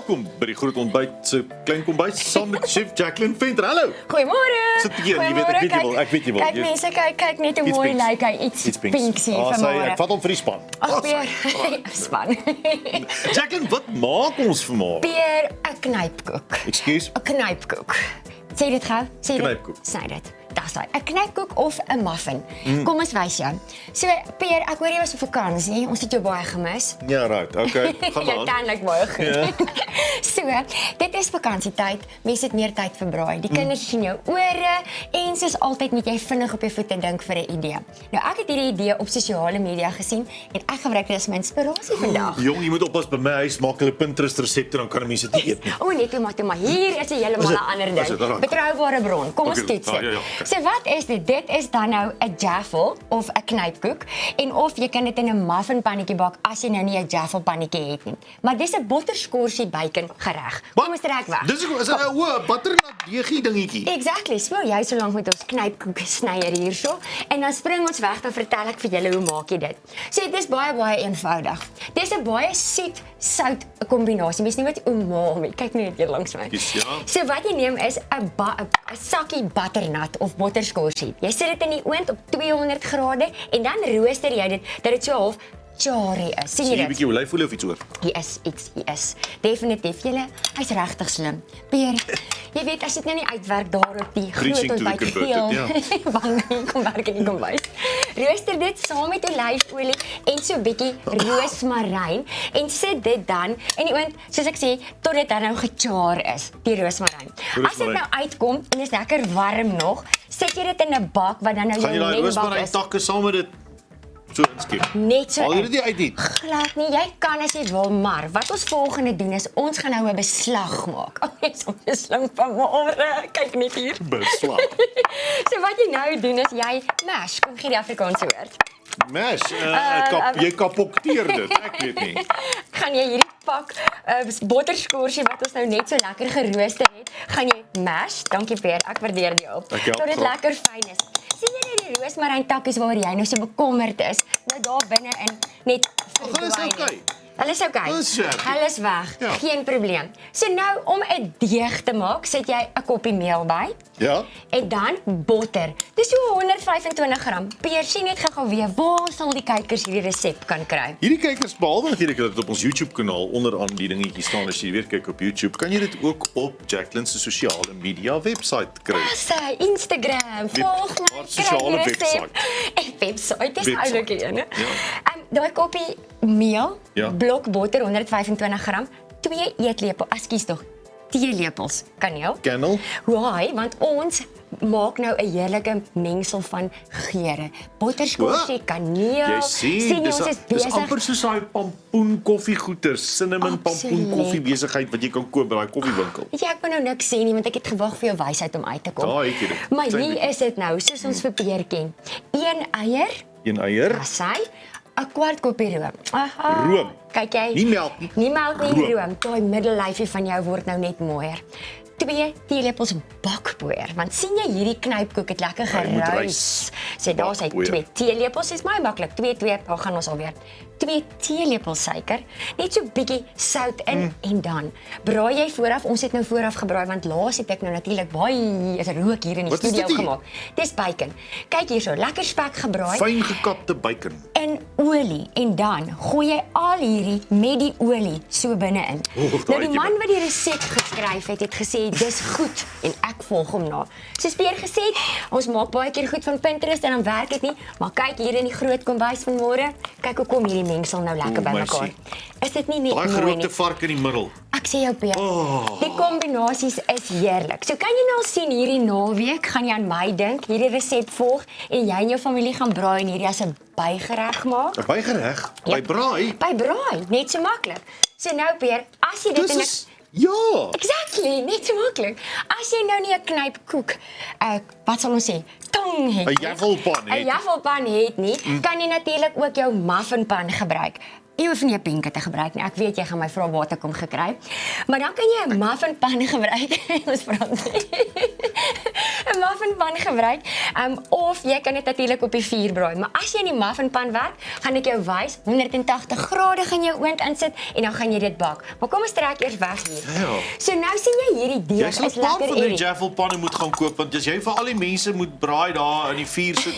Welkom by die Groot Ontbyt se klein kombuis saam met chef Jacqueline Venter. Hallo. Goeiemôre. Sit hier, jy weet ek weet jy wil. Kyk mense, kyk net hoe mooi lyk hy. Iets pinks hier vanmôre. Ek vat hom vir die span. Ag, Peer, span. Jacqueline, wat maak ons vanmôre? Peer, 'n knypkoek. Ekskuus. 'n Knypkoek. Sê dit gou. Sê dit. Knypkoek. Sny dit. Dis hy. 'n Knypkoek of 'n muffin. Kom ons wys jou. So, Peer, ek hoor jy was op vakansie. Ons het jou baie gemis. Ja, right. Okay. Gaan Jy aan. kan like baie goed. Ja. So, dit is vakansietyd. Mense het meer tyd vir braai. Die kinders sien jou ore en soos altyd moet jy vinnig op jou voete dink vir 'n idee. Nou ek het hierdie idee op sosiale media gesien en ek gebruik dit as my inspirasie vandag. Jong, jy moet oppas by my huis maak hulle Pinterest resepte dan kan mense dit nie eet nie. O nee, toe maar hier is 'n heeltemal 'n ander Is dit? ding. Alright. Betroubare bron. Kom ons Okay, toets dit. ja. So wat is dit? Dit is dan nou 'n jaffel of 'n knypkoek en of jy kan dit in 'n muffinpannetjie bak as jy nou nie 'n jaffelpannetjie het nie. Maar dis 'n botterskorsie bacon gereg. Kom ons trek weg. Dis 'n butternut deegie dingetjie. Exactly. Speel jy so lank met ons knypkoek snyer hierso en dan spring ons weg dan vertel ek vir julle hoe maak jy dit. So dit is baie eenvoudig. Dis 'n baie sout kombinasie. Mens nie weet umami. Kyk net hier langs my. Yes, ja. So wat jy neem is 'n sakkie butternut of botterskorsie. Jy sit dit in die oond op 200 grade en dan rooster jy dit dat dit so half charry is. Sien jy Sien jy 'n dit? bietjie olyfolie of iets oor? Hier is. Definitief. Hy's regtig slim. Peer, jy weet as dit nou nie uitwerk daar op die Preaching groot to the ontbyt converted, bang kom werk in die kombuis. Rooster dit saam met olyfolie en so 'n bietjie roosmaryn en sit dit dan in die oond, soos ek sê, tot dit dan nou gechar is, die roosmaryn. As dit nou uitkom en is lekker warm nog, sit jy dit in 'n bak wat dan nou Gaan jy jou daai mengbak roosmaryn is. takke saam met dit so inskep? Net so. Al jy in. dit uit nie. Glad nie, jy kan as jy wil, maar wat ons volgende doen is ons gaan nou 'n beslag maak. Jy's so slim vanmôre. Kyk net hier. Beslag. So wat jy nou doen is jy mash, kom gee die Afrikaanse woord. Mash, jy kapokteer dit. Ek weet nie. Gaan jy hierdie pak botterskorsie wat ons nou net so lekker gerooster het, gaan jy mash. Dankie Peer, ek waardeer die hulp. Ek help Tot dit graag. lekker fyn is. Sien jy net die roosmaryn takkies waar jy nou so bekommerd is, nou daar binne in net Hulle is verdwyn okay. het. Hulle is okay. Hulle is weg. Hulle is weg. Ja. Geen probleem. So nou om 'n deeg te maak, sit jy 'n koppie meel by. Ja. En dan botter. Dis so 125 gram. Peer, sien net gou weer, waar sal die kykers hierdie resep kan kry? Hierdie kykers behalwe natuurlik dat dit op ons YouTube kanaal onderaan die dingetjies staan as jy weer kyk op YouTube, kan jy dit ook op Jacqueline se sosiale media webwerf kry. Sy Instagram, volg my. haar sosiale kry die resep. Website, dis Website. oulik een. Ja. Daai koppie meel, Ja. blok botter 125 gram, 2 eetlepels, ekskuus tog, teelepels kaneel. Kennel. Why? Want ons maak nou 'n heerlike mengsel van geure. Botterskorsie, kaneel. Jy sien, ons is dis besig. amper soos daai pampoen koffiegoeder, cinnamon pampoen Absoluut. koffie besigheid wat jy kan koop by daai koffiewinkel. Weet jy, ek wil nou niks sê nie want ek het gewag vir jou wysheid om uit te kom. Daar het jy dit. Maar Klein hier bietjie. is dit nou, soos ons vir Peer ken. 1 eier, Een eier, assai, 'n kwart koppie room. Aha. Room. Kyk jy? nie melk nie. Nie melk nie, Room. room. Daai middellyfie van jou word nou net mooier. 2 teelepels bakpoeier. Want sien jy hierdie knypkoek het lekker Hy moet geruis. rys. Sê daar sê Bakpoeier. 2 teelepels is baie maklik. 2, daar gaan ons alweer. 2 teelepels suiker, net so bietjie sout in en dan braai jy vooraf. Ons het nou vooraf gebraai want laas het ek nou natuurlik baie rook hier in die Wat is studio dit hier? gemaak. Dis bacon. Kyk hierso, lekker spek gebraai Fyn gekapte bacon. in olie en dan gooi jy al hierdie met die olie so binne-in. Oeh, Nou daai die het jy man wat die resep geskryf het gesê dis goed en ek volg hom na. Soos Peer gesê het, ons maak baie keer goed van Pinterest en dan werk dit nie, maar kyk hier in die groot kombuis vanmôre, kyk hoe kom hierdie mengsel nou lekker Oeh, bymekaar. mersie. Is dit nie net Daai mooi gerookte nie? vark in die middel. Ek sê jou Peer, Oh. die kombinasies is heerlik. So kan jy nou al sien hierdie naweek gaan jy aan my dink, hierdie resep volg en jy en jou familie gaan braai en hierdie as 'n bygereg maak. 'n Bygereg, Ja. by braai. By braai, net so maklik. So nou Peer, as jy dit Dis in 'n is ja. Exactly, net so maklik. As jy nou nie 'n knypkoek, wat sal ons sê, tong het. 'n jaffelpan het. 'n jaffelpan het nie, kan jy natuurlik ook jou muffinpan gebruik. Jy hoef nie 'n penke te gebruik nie. Ek weet jy gaan my vra waar ek hom gekry. Maar dan kan jy 'n muffinpan gebruik. Ons praat nie. 'n Muffinpan gebruik. Of jy kan dit natuurlik op die vuur braai. Maar as jy in die muffinpan werk, gaan ek jou wys 180 grade in jou oond insit en dan gaan jy dit bak. Maar kom ons trek eers weg hier. Ja. So nou sien jy hierdie deeg Jy sal is 'n paar lekker van die eerie. Jaffelpanne moet gaan koop want as jy vir al die mense moet braai daar in die vuur sit,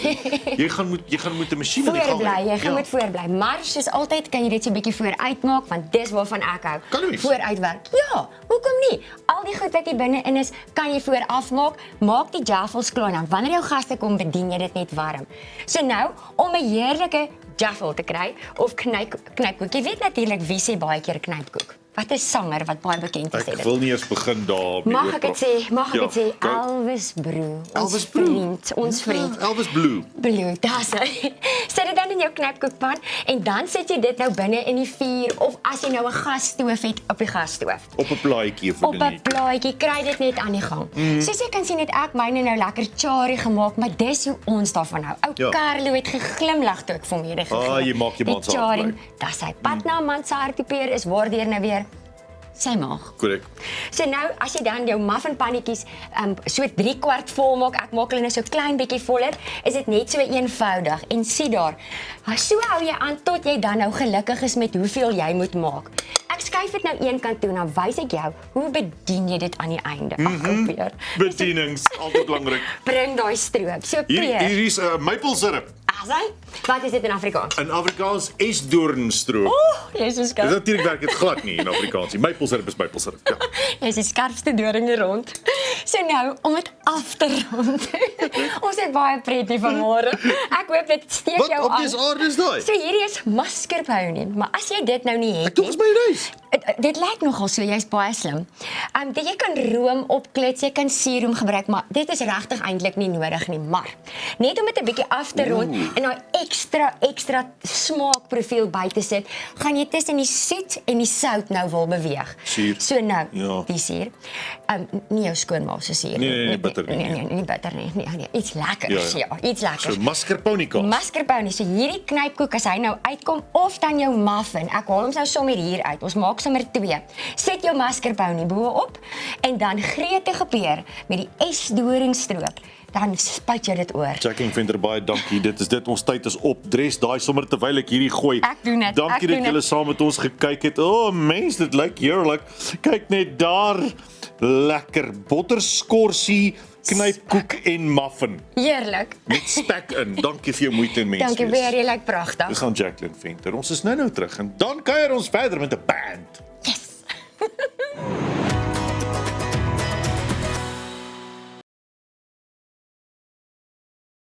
jy gaan moet 'n masjien aan die gang Voorbly, jy hê. gaan moet voorbly. Maar soos altyd kan jy dit so 'n bietjie vooruit maak want dis waarvan ek hou. Kan jy? Vooruitwerk. Ja, hoekom nie? Al die goed wat hier binne in is, kan jy vooraf maak. Maak die jaffels klaar dan. Wanneer jou gaste kom, bedien jy dit net warm. So nou, om 'n heerlike jaffel te kry of knypkoek. Jy weet natuurlik wie sê baie keer knypkoek. Wat 'n sanger wat baie bekend is. Ek wil nie eens begin daar mee. Mag ek dit sê? Mag ek dit sê? go. Elvis Blue. Elvis Blue. Ons vriend. Ja, Elvis Blue. Blue, dis hy. Sit dit dan in jou knipkoekpan en dan sit jy dit nou binne in die vuur of as jy nou 'n gasstoof het op die gasstoof. Op 'n plaatjie of Op 'n plaatjie kry dit net aan die gang. Soos jy kan sien het ek myne nou lekker chari gemaak, maar dis hoe ons daarvan hou. Ou Ja. Carlo het geglimlag toe ek vir hom hierdie gegee. Jy maak jou man se hart charing, bly. dis hy. Pad na 'n man se hartklop is waardeur nou weer sy maag. Korrek. So nou as jy dan jou muffinpannetjies so 3/4 vol maak, ek maak hulle nou so klein bietjie voller, is dit net so eenvoudig. En sien daar, so hou jy aan tot jy dan nou gelukkig is met hoeveel jy moet maak. Ek skuif dit nou een kant toe en dan wys ek jou hoe bedien jy dit aan die einde. Ag, weer. Bedienings, altyd belangrik. Bring daai stroop. So Hier peer. is 'n maple syrup. Asai, wat is dit in Afrikaans? In Afrikaans esdoornstroop. Jy's so Dis skerp. natuurlik werk dit glad nie in Afrikaans nie. Maple syrup is maple syrup. Ja. Jy's die skerpste doring hier rond. So nou, om dit af te rond. Ons het baie pret hier vanmôre. Ek hoop dit steek Wat jou op aan. dese aarde is daai? So hierdie is mascarpone, maar as jy dit nou nie het Dit is mayonnaise. Dit lyk nogal so, jy's baie slim. Jy kan room opklits, jy kan serum gebruik, maar dit is regtig eintlik nie nodig nie, maar net om dit 'n bietjie af te rond en daai ekstra smaakprofiel by te sit, gaan jy tussen die soet en die sout nou wil beweeg. Suur. So nou, Ja. die suur. Nie jou skoonmaak se suur Nee, bitter nie. Nee, nie bitter nie. Nee, iets lekkers, Ja. ja, iets lekkers. So mascarpone kaas. Mascarpone, so hierdie knypkoek as hy nou uitkom of dan jou muffin. Ek haal hom nou sommer hier uit. Ons maak sommer 2. Sit jou mascarpone bo-op en dan gretige peer met die esdoringstroop. Dan spuit jy dit oor. Jacqueline Venter, baie dankie. Dit is dit, ons tyd is op. Dres daai sommer terwyl ek hierdie gooi. Ek doen dit, Dankie ek dat doen julle dit. saam met ons gekyk het. O, mens, dit lyk heerlik. Kyk net daar. Lekker botterskorsie, knypkoek en muffin Heerlik. met spek in. Dankie vir jou moeite en menswees. Dankie weer, jy lyk pragtig. Dis aan Jacqueline Venter. Ons is nou terug en dan kuier ons verder met 'n band. Yes.